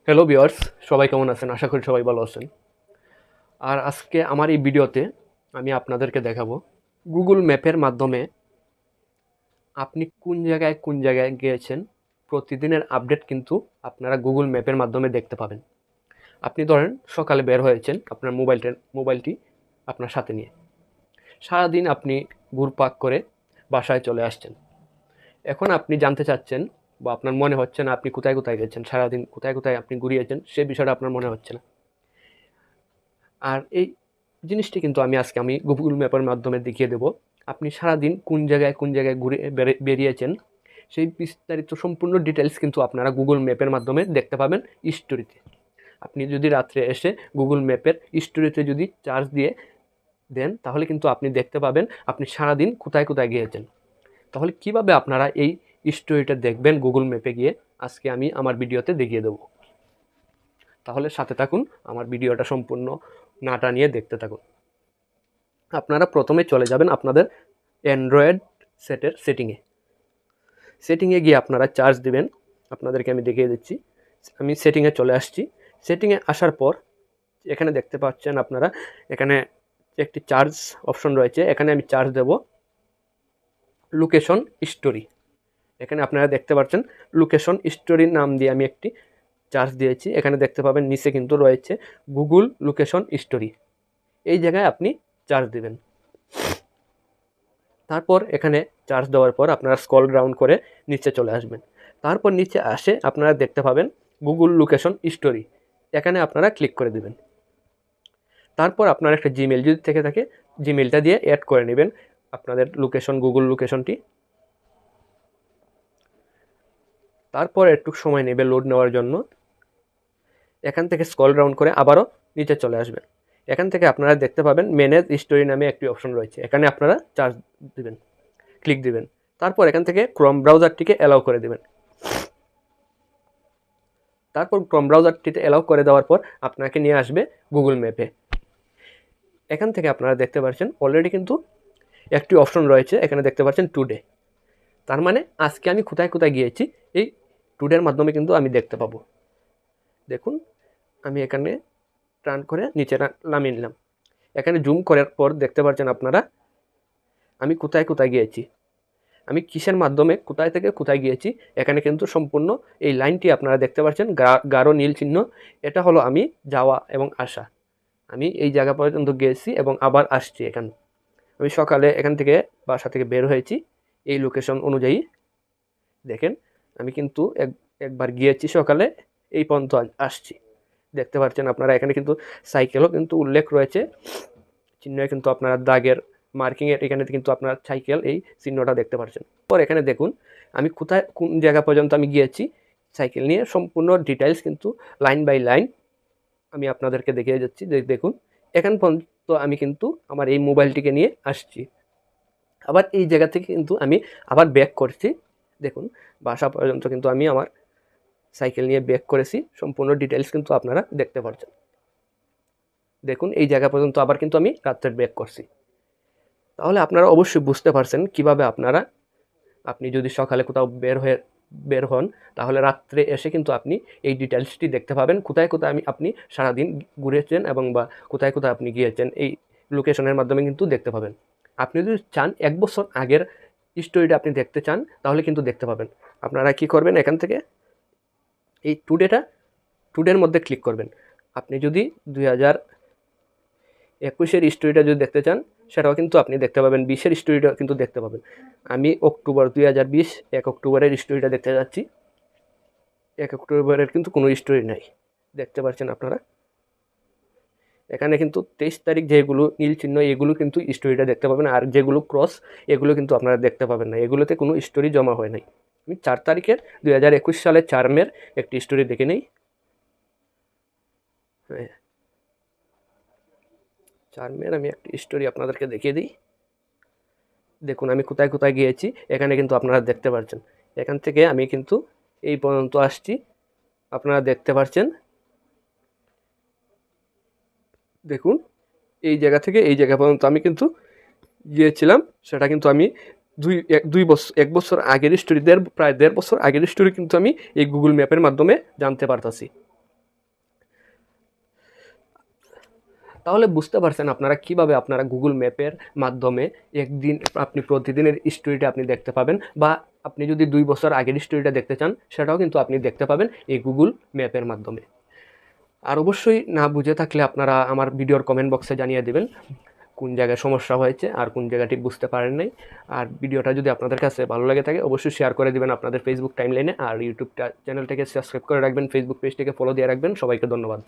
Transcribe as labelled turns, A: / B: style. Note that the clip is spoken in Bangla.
A: হ্যালো ভিউয়ার্স, সবাই কেমন আছেন? আশা করি সবাই ভালো আছেন। আর আজকে আমার এই ভিডিওতে আমি আপনাদেরকে দেখাবো গুগল ম্যাপের মাধ্যমে আপনি কোন জায়গায় গিয়েছেন প্রতিদিনের আপডেট কিন্তু আপনারা গুগল ম্যাপের মাধ্যমে দেখতে পাবেন। আপনি ধরেন সকালে বের হয়েছেন আপনার মোবাইলটি আপনার সাথে নিয়ে। সারাদিন আপনি ঘুরপাক করে বাসায় চলে আসছেন। এখন আপনি জানতে চাচ্ছেন বা আপনার মনে হচ্ছে না আপনি কোথায় গেছেন, সারাদিন কোথায় আপনি ঘুরিয়েছেন সে বিষয়টা আপনার মনে হচ্ছে না। আর এই জিনিসটি কিন্তু আজকে গুগল ম্যাপের মাধ্যমে দেখিয়ে দেব। আপনি সারাদিন কোন জায়গায় ঘুরে বেরিয়েছেন সেই বিস্তারিত সম্পূর্ণ ডিটেলস কিন্তু আপনারা গুগল ম্যাপের মাধ্যমে দেখতে পাবেন স্টোরিতে। আপনি যদি রাত্রে এসে গুগল ম্যাপের স্টোরিতে যদি চার্জ দিয়ে দেন তাহলে কিন্তু আপনি দেখতে পাবেন আপনি সারাদিন কোথায় গিয়েছেন। তাহলে কিভাবে আপনারা এই স্টোরিটা দেখবেন গুগল ম্যাপে গিয়ে আজকে আমি আমার ভিডিওতে দেখিয়ে দেব। তাহলে সাথে থাকুন, আমার ভিডিওটা সম্পূর্ণ না টানিয়ে দেখতে থাকুন। আপনারা প্রথমে চলে যাবেন আপনাদের অ্যান্ড্রয়েড সেটের সেটিংয়ে গিয়ে আপনারা চার্জ দিবেন। আপনাদেরকে আমি দেখিয়ে দিচ্ছি। আমি সেটিংয়ে চলে আসছি। সেটিংয়ে আসার পর এখানে দেখতে পাচ্ছেন আপনারা, এখানে একটি চার্জ অপশন রয়েছে। এখানে আমি চার্জ দেব লোকেশন স্টোরি। এখানে আপনারা দেখতে পাচ্ছেন লোকেশন স্টোরির নাম দিয়ে আমি একটি চার্জ দিয়েছি। এখানে দেখতে পাবেন নিচে কিন্তু রয়েছে গুগল লোকেশন স্টোরি। এই জায়গায় আপনি চার্জ দিবেন। তারপর এখানে চার্জ দেওয়ার পর আপনারা স্ক্রল ডাউন করে নিচে চলে আসবেন। তারপর নিচে আসে আপনারা দেখতে পাবেন গুগল লোকেশন স্টোরি। এখানে আপনারা ক্লিক করে দেবেন। তারপর আপনার একটা জিমেল যদি থেকে থাকে জিমেলটা দিয়ে অ্যাড করে নেবেন আপনাদের গুগল লোকেশনটি। তারপর একটু সময় নেবে লোড নেওয়ার জন্য। এখান থেকে স্ক্রল ডাউন করে আবারও নিচে চলে আসবেন। এখান থেকে আপনারা দেখতে পাবেন ম্যানেজ স্টোরি নামে একটি অপশন রয়েছে। এখানে আপনারা চার্জ দিবেন, ক্লিক দিবেন। তারপর এখান থেকে ক্রোম ব্রাউজারটিকে অ্যালাউ করে দেবেন। তারপর ক্রোম ব্রাউজারটিতে অ্যালাউ করে দেওয়ার পর আপনাকে নিয়ে আসবে গুগল ম্যাপে। এখান থেকে আপনারা দেখতে পাচ্ছেন অলরেডি কিন্তু একটি অপশন রয়েছে। এখানে দেখতে পাচ্ছেন টুডে। তার মানে আজকে আমি কোথায় গিয়েছি এই টুডের মাধ্যমে কিন্তু আমি দেখতে পাবো। দেখুন আমি এখানে টার্ন করে নিচে নামিয়ে নিলাম। এখানে জুম করার পর দেখতে পাচ্ছেন আপনারা আমি কোথায় গিয়েছি, আমি কিসের মাধ্যমে কোথায় থেকে কোথায় গিয়েছি। এখানে কিন্তু সম্পূর্ণ এই লাইনটি আপনারা দেখতে পাচ্ছেন গাঢ় নীল চিহ্ন। এটা হলো আমি যাওয়া এবং আসা। আমি এই জায়গা পর্যন্ত গিয়েছি এবং আবার আসছি। এখানে আমি সকালে এখান থেকে বাসা থেকে বের হয়েছি এই লোকেশন অনুযায়ী। দেখেন আমি কিন্তু একবার গিয়েছি সকালে, এই পর্যন্ত আসছি। দেখতে পাচ্ছেন আপনারা এখানে কিন্তু সাইকেলও কিন্তু উল্লেখ রয়েছে, চিহ্ন কিন্তু আপনারা দাগের মার্কিংয়ের এখানে কিন্তু আপনার সাইকেল এই চিহ্নটা দেখতে পাচ্ছেন। পর এখানে দেখুন আমি কোন জায়গা পর্যন্ত আমি গিয়েছি সাইকেল নিয়ে সম্পূর্ণ ডিটেইলস কিন্তু লাইন বাই লাইন আমি আপনাদেরকে দেখিয়ে যাচ্ছি। দেখুন এখান পর্যন্ত আমি কিন্তু আমার এই মোবাইলটিকে নিয়ে আসছি। আবার এই জায়গা থেকে কিন্তু আমি আবার ব্যাক করছি। দেখুন বাসা পর্যন্ত কিন্তু আমি আমার সাইকেল নিয়ে ব্যাক করেছি। সম্পূর্ণ ডিটেইলস কিন্তু আপনারা দেখতে পাচ্ছেন। দেখুন এই জায়গা পর্যন্ত আবার কিন্তু আমি রাত্রে ব্যাক করছি। তাহলে আপনারা অবশ্যই বুঝতে পারছেন কিভাবে আপনি যদি সকালে কোথাও বের হন তাহলে রাত্রে এসে কিন্তু আপনি এই ডিটেলসটি দেখতে পাবেন কোথায় আপনি সারাদিন ঘুরেছেন এবং বা কোথায় আপনি গিয়েছেন এই লোকেশনের মাধ্যমে কিন্তু দেখতে পাবেন। আপনি যদি চান 1 বছর আগের স্টোরিটা আপনি দেখতে চান তাহলে কিন্তু দেখতে পাবেন। আপনারা কি করবেন, এখান থেকে এই টুডের মধ্যে ক্লিক করবেন। আপনি যদি 2021-এর স্টোরিটা যদি দেখতে চান সেটাও কিন্তু আপনি দেখতে পাবেন, 20-এর স্টোরিটা কিন্তু দেখতে পাবেন। আমি 2020 1 অক্টোবরের স্টোরিটা দেখতে যাচ্ছি। 1 অক্টোবরের কিন্তু কোনো স্টোরি নাই, দেখতে পাচ্ছেন আপনারা। এখানে কিন্তু 23 তারিখ যেগুলো নীল চিহ্ন এগুলো কিন্তু স্টোরিটা দেখতে পাবেন, আর যেগুলো ক্রস এগুলো কিন্তু আপনারা দেখতে পাবেন না, এগুলোতে কোনো স্টোরি জমা হয় নাই। আমি 4 তারিখের 2021 সালের 4 মের একটি স্টোরি দেখে নেই। 4 মের আমি একটি স্টোরি আপনাদেরকে দেখিয়ে দিই। দেখুন আমি কোথায় গিয়েছি এখানে কিন্তু আপনারা দেখতে পাচ্ছেন। এখান থেকে আমি কিন্তু এই পর্যন্ত আসছি, আপনারা দেখতে পাচ্ছেন। দেখুন এই জায়গা থেকে এই জায়গা পর্যন্ত আমি কিন্তু গিয়েছিলাম। সেটা কিন্তু আমি 1 বছর আগের স্টোরি, প্রায় 1.5 বছর আগের স্টোরি কিন্তু আমি এই গুগল ম্যাপের মাধ্যমে জানতে পারতাছি। তাহলে বুঝতে পারছেন আপনারা কিভাবে আপনারা গুগল ম্যাপের মাধ্যমে একদিন আপনি প্রতিদিনের হিস্ট্রিটা আপনি দেখতে পাবেন, বা আপনি যদি 2 বছর আগের হিস্ট্রিটা দেখতে চান সেটাও কিন্তু আপনি দেখতে পাবেন এই গুগল ম্যাপের মাধ্যমে। আর অবশ্যই না বুঝে থাকলে আপনারা আমার ভিডিওর কমেন্ট বক্সে জানিয়ে দেবেন কোন জায়গায় সমস্যা হয়েছে আর কোন জায়গাটি বুঝতে পারেন নাই। আর ভিডিওটা যদি আপনাদের কাছে ভালো লাগে থাকে অবশ্যই শেয়ার করে দিবেন আপনাদের ফেসবুক টাইমলাইনে, আর ইউটিউব চ্যানেলটাকে সাবস্ক্রাইব করে রাখবেন, ফেসবুক পেজটিকে ফলো দিয়ে রাখবেন। সবাইকে ধন্যবাদ।